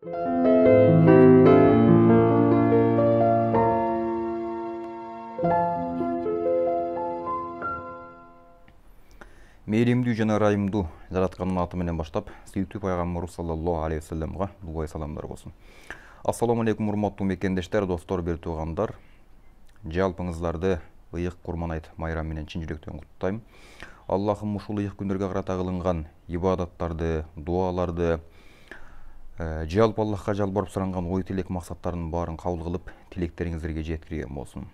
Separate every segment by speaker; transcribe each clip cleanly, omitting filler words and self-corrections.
Speaker 1: Мейримдүү жана ырайымдуу жараткандын аты менен баштап, сүйүктүү пайгамбар саллаллаху алейхи вассаламга дугай саламдар болсун. Ассаламу алейкум, урматтуу мекендештер, достор, бир туугандар. Жалпыңыздарды ыйык Курман айт майрамы менен чын жүрөктөн куттайм. Аллахым ушул ыйык күндөргө карата кылынган ибадаттарды, дуаларды, жалпы Аллахка жалбарып суранган ой тилек максаттардын баарын кабыл кылып, тилектериңиздерге жеткирген болсун.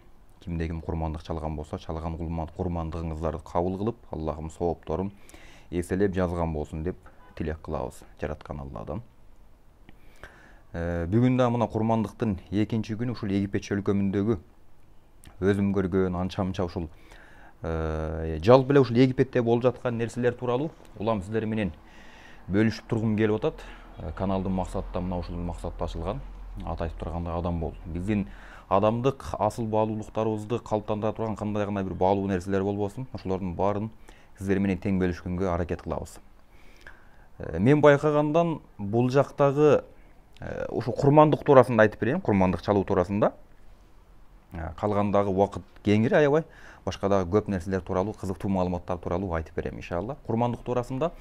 Speaker 1: Кимде ким курмандык чалган болсо, чалган курмандыгыңыздарды кабыл кылып, Аллахым соопторун эселеп жазган болсун деп тилек кылабыз жараткан Алладан. Бүгүн да мына курмандыктын экинчи күнү ушул Египет чөлкөмүндөгү өзүм көргөн анча-мынча ушул жалпы эле ушул Египетте болуп жаткан нерселер тууралуу улам сиздер менен бөлүшүп тургум келип атат. Каналдын максаты да мына ушул максатта ачылган. Аты айтып тургандай адам бол. Биздин адамдык асыл баалуулуктарыбызды калыптандыра турган кандай гана бир баалуу нерселер болбосун, ошолордун баарын сиздер менен тең бөлүшкөнгө аракет кылабыз. Мен байкагандан бул жактагы ушу курмандык туурасында айтып берейин, курмандык чалуу туурасында. Калгандагы убакыт кеңири аябай, башка дагы көп нерселер тууралуу, кызыктуу маалыматтар тууралуу айтып берем иншалла. Курмандык туурасында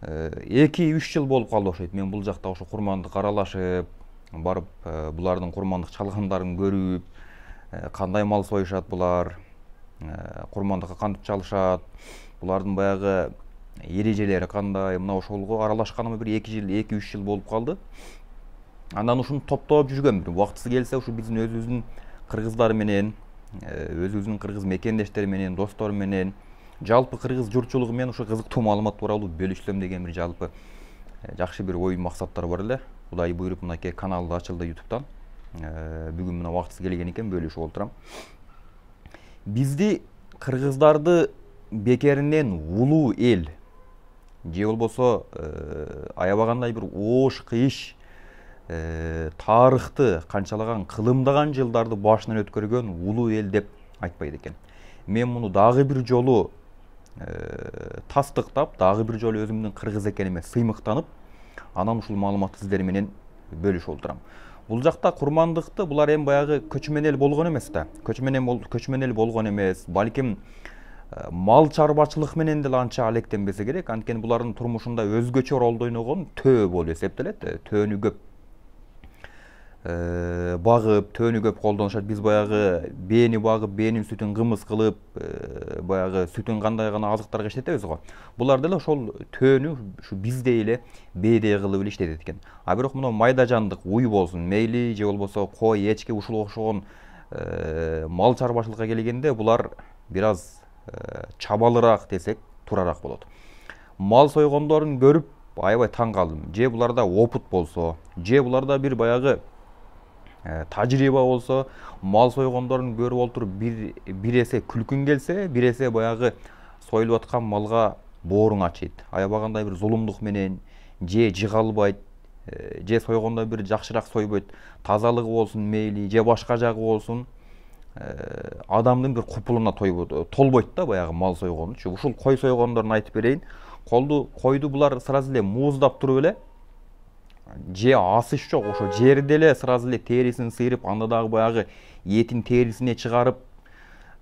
Speaker 1: 2-3 жыл болуп калды окшойт. Мен бул жакта ошо курмандык аралашып, барып булардын курмандык чалгандарын көрүп, кандай мал союшат булар, курмандыкка кантип чалышат, булардын баягы эрежелери кандай, мына ошолго аралашканыма бир 2-3 жыл болуп калды. Андан ушуну топтоп жүргөм. Убактысы келсе ушу биздин өзүбүздүн кыргыздар менен, өзүбүздүн кыргыз мекендештер менен, достор менен, жалпы кыргыз журтчулугу менен ушу кызыктуу маалымат тууралуу бөлүшсөм деген бир жалпы жакшы бир ой максаттар бар эле. Кудай буйруп мынакей каналды ачылды YouTube'дан. Бүгүн мына убактысы келген экен, бөлүшүп отурам. Бизди кыргыздарды бекеринен улуу эл же болбосо аябагандай бир оош кыйыш тарыхты канчалаган кылымдаган жылдарды башынан өткөргөн улуу эл деп айтпайт экен. Мен муну дагы бир жолу тастыктап, дагы бир жолу өзүмдүн кыргыз экениме сыймыктанып, анан ушул маалыматты сиздер менен бөлүшүп отурам. Бул жакта курмандыкты булар эми баягы көчмөн эл болгон эмес да. Көчмөн эл болгон эмес. Балким мал чарбачылык менен деле анча алектенбесе керек. Анткени булардын турмушунда өзгөчө ролду ойногон төө болуп эсептелет. Төөнү көп багып, төөнү көп колдонушат. Биз баягы бээни багып, бээнин сүтүн кымыз кылып, баягы сүтүн кандай гана азыктарга иштетебиз го. Булар деле ошол төөнү ушу биздей эле бээдей кылып эле иштетет экен. А бирок мына майда жандык уй болсун, мейли же болбосо кой, эчки ушул окшогон мал чарбачылыкка келгенде булар бир аз чабалыраак десек туураараак болот. Мал сойгондорун көрүп аябай таң калдым. Же буларда опыт болсо, же буларда бир баягы тажрыйба болсо, мал сойгондорун көрүп олтуруп бир эсе күлкүң келсе, бир эсе баягы союлуп аткан малга бооруң ачыйт. Аябагандай бир зулумдук менен же жыгалбайт, же сойгондо бир жакшыраак сойбойт. Тазалыгы болсун мейли, же башка жагы болсун, адамдын бир купулуна толбойт да баягы мал сойгонучу. Ушул кой сойгондорун айтып берейин. Койду булар сразу эле мууздап туруп эле, же асыш жок, ошо жерде эле сразу эле терисин сыйрып, анда дагы баягы этин терисине чыгарып,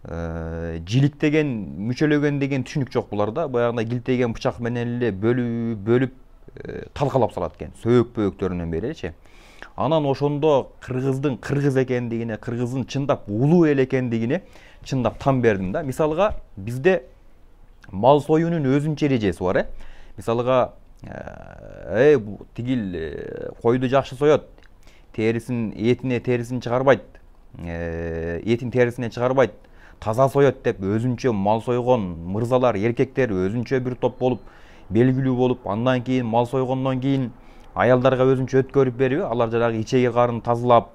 Speaker 1: жиликтеген, мүчөлөгөн деген түшүнүк жок буларда. Баягындай килтейген бычак менен эле бөлүп талкалап салат экен, сөөк-бөөктөрүнөн беричи. Анан ошондо кыргыздын кыргыз экендигине, кыргыздын чындап улуу эл экендигине чындап тан бердим да. Мисалга бизде мал союунун өзүнчө эрежеси бар, Мисалга тигил койду жакшы соет, этине терисин чыгарбайт, этин терисине чыгарбайт, таза соет деп өзүнчө мал сойгон мырзалар, эркектер өзүнчө бир топ болуп, белгилүү болуп, андан кийин мал сойгондон кийин аялдарга өзүнчө өткөрүп берип, алар жанагы ичеги карын тазалап,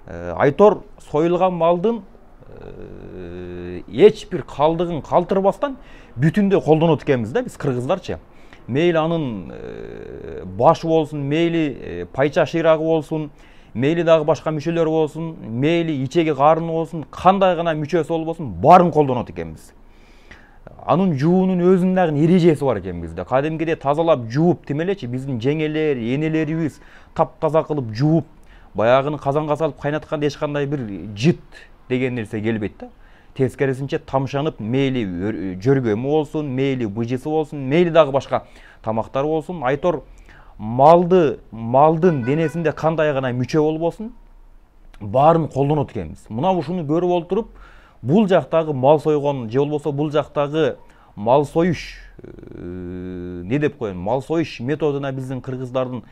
Speaker 1: айтор союлган малдын эч бир калдыгын калтырбастан бүтүндөй колдонот экенбиз да биз кыргыздарчы. Мейли анын башы болсун, мейли пайча шыйрагы болсун, мейли дагы башка мүчөлөр болсун, мейли ичеги карыны болсун, кандай гана мүчөсү болбосун, баарын колдонот экенбиз. анын жуунун өзүнүн дагы эрежеси бар экен бизде. Кадимгидей тазалап жууп тимелечи биздин жеңелер, энелерибиз таптаза кылып жууп, баягыны казанга салып кайнатканда эч кандай бир жыт деген нерсе келбейт да. Тескерисинче тамшанып, мейли жөргөмү болсун, мейли быжысы болсун, мейли дагы башка тамактар болсун, айтор малдын денесинде кандай гана мүчө болбосун, баарын колдонот экенбиз. Мына ушуну көрүп олтуруп, бул жактагы мал сойгон же болбосо бул жактагы мал союш не деп коеюн, мал союш методуна биздин кыргыздардын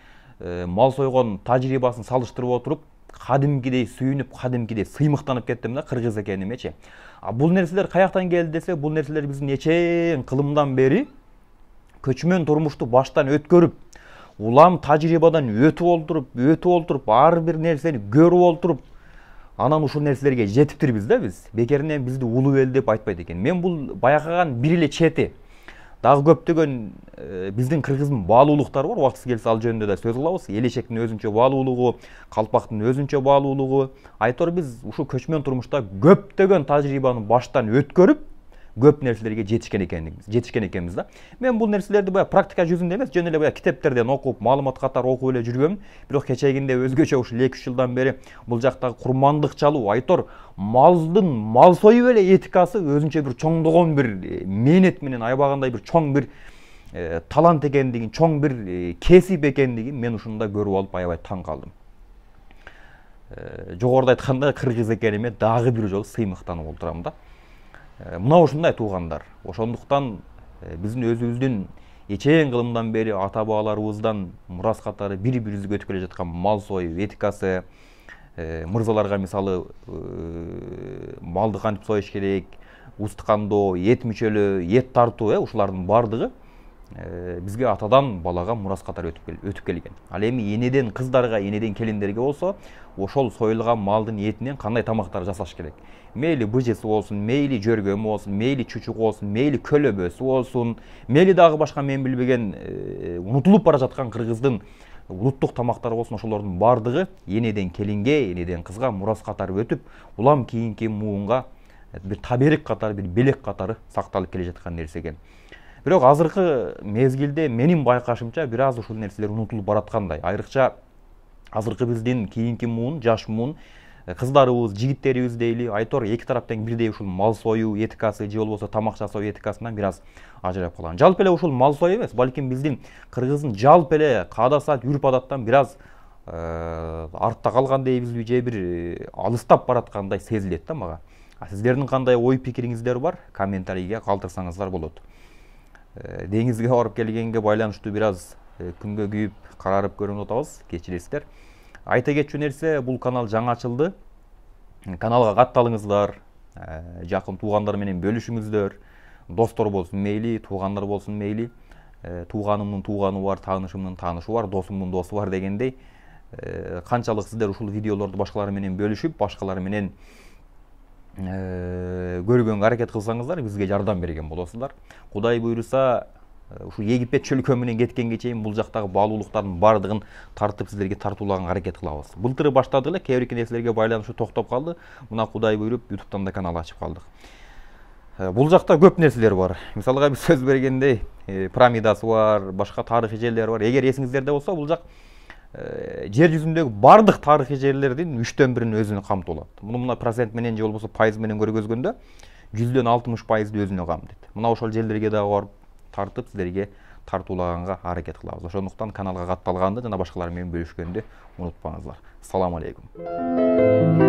Speaker 1: мал сойгон тажрыйбасын салыштырып отуруп, кадимгидей сүйүнүп, кадимгидей сыймыктанып кеттим да кыргыз экенимечи. Бул нерселер каяктан келди десе, бул нерселер биздин эчең кылымдан бери көчмөн турмушту баштан өткөрүп, улам тажрыйбадан өтүп олтуруп, ар бир нерсени көрүп олтуруп, анан ушул нерселерге жетиптирбиз да биз. Бекеринен бизди улуу эл деп айтпайт экен. Мен бул байкаган бир эле чети. Дагы көптөгөн биздин кыргыздын баалуулуктары бар. Убактысы келсе ал жөнүндө да сөз кылабыз. Элешектин өзүнчө баалуулугу, калпактын өзүнчө баалуулугу. Айтор биз ушул көчмөн турмушта көптөгөн тажрыйбаны баштан өткөрүп, көп нерселерге жетишкен экенбиз да. Мен бул нерселерди баягы практика жүзүндө эмес, жөн эле баягы китептерден окуп, маалымат катары окуп эле жүргөм. Бирок кечегинде өзгөчө ушул 2-3 жылдан бери бул жактагы курмандык чалуу, айтор мал союп эле этикасы өзүнчө бир чоңдогон бир мээнет менен айбагандай бир чоң бир талант экендигин, чоң бир кесип экендигин мен ушунда көрүп алып аябай таң калдым. Жогоруда айткандай кыргыз экениме дагы бир жолу сыймыктанып отурам да. Мына ушундай туугандар. Ошондуктан биздин өзүбүздүн эчең кылымдан бери ата бабаларыбыздан мурас катары бири-бирибизге өтүп келе жаткан мал союу этикасы, мырзаларга мисалы малды кантип союш керек, уст кандоо, эт мүчөлөө, эт тартуу, ушулардын бардыгы бизге атадан балага мурас катары өтүп келген. Ал эми энеден кыздарга, энеден келиндерге болсо, ошол союлган малдын этинен кандай тамактар жасаш керек. Мейли быжысы болсун, мейли жөргөмү болсун, мейли чучук болсун, мейли көлөбөсү болсун, мейли дагы башка мен билбеген унутулуп бара жаткан кыргыздын улуттук тамактары болсун, ошолордун бардыгы энеден келинге, энеден кызга мурас катары өтүп, улам кийинки муунга бир таберик катары, бир белек катары сакталып келе жаткан нерсе экен. Бирок азыркы мезгилде менин байкашымча бир аз ушул нерселер унутулуп бараткандай. Айрыкча азыркы биздин кийинки муун, жаш муун, кыздарыбыз, жигиттерибиз дейли, айтор эки тараптан бирдей ушул мал союу этикасы же болбосо тамак жасоо этикасынан бир аз ажырап калган. Жалпы эле ушул мал союу эмес, балким биздин кыргыздын жалпы эле каада саат үрп адаттан бир аз артта калган дейбизби, же бир алыстап бараткандай сезилет да мага. Сиздердин кандай ой пикириңиздер бар? Комментарийге калтырсаңыздар болот. Деңизге барып келгенге байланыштуу бир аз күнгө күйүп, карарып көрүнүп атабыз, кечиресиздер. Айта кетчү нерсе, бул канал жаңы ачылды. Каналга катталыңыздар, жакын туугандар менен бөлүшүңүздөр. Достор болсун мейли, туугандар болсун мейли. Тууганымдын тууганы бар, таанышымдын таанышы бар, досумдун досу бар дегендей. Канчалык сиздер ушул видеолорду башкалар менен бөлүшүп, башкалар менен көргөнгө аракет кылсаңыздар, бизге жардам берген болосуздар. Кудай буйруса, ушу Египет чөлкө менен кеткенге чейин бул жактагы баалуулуктардын бардыгын тартып сиздерге тартуулаганга аракет кылабыз. Былтыры баштадык эле, кээ бир нерселерге байланыштуу токтоп калды. Мына Кудай буйруп, YouTube'дан да канал ачып калдык. Бул жакта көп нерселер бар. Мисалга биз сөз бергендей, пирамидасы бар, башка тарыхый жерлер бар. Эгер эсиңиздерде болсо, бул жак жер жүзүндөгү бардык тарыхый жерлердин 3төн 1-ин өзүнө камтып алат. Муну мына процент менен же болбосо пайыз менен көргөзгөндө 100дөн 60%ды өзүнө камтыйт. Мына ошол жерлерге дагы барып тартып сиздерге тартуулаганга аракет кылабыз. Ошондуктан каналга катталганды жана башкалар менен бөлүшкөндү унутпаңыздар. Салам алейкум.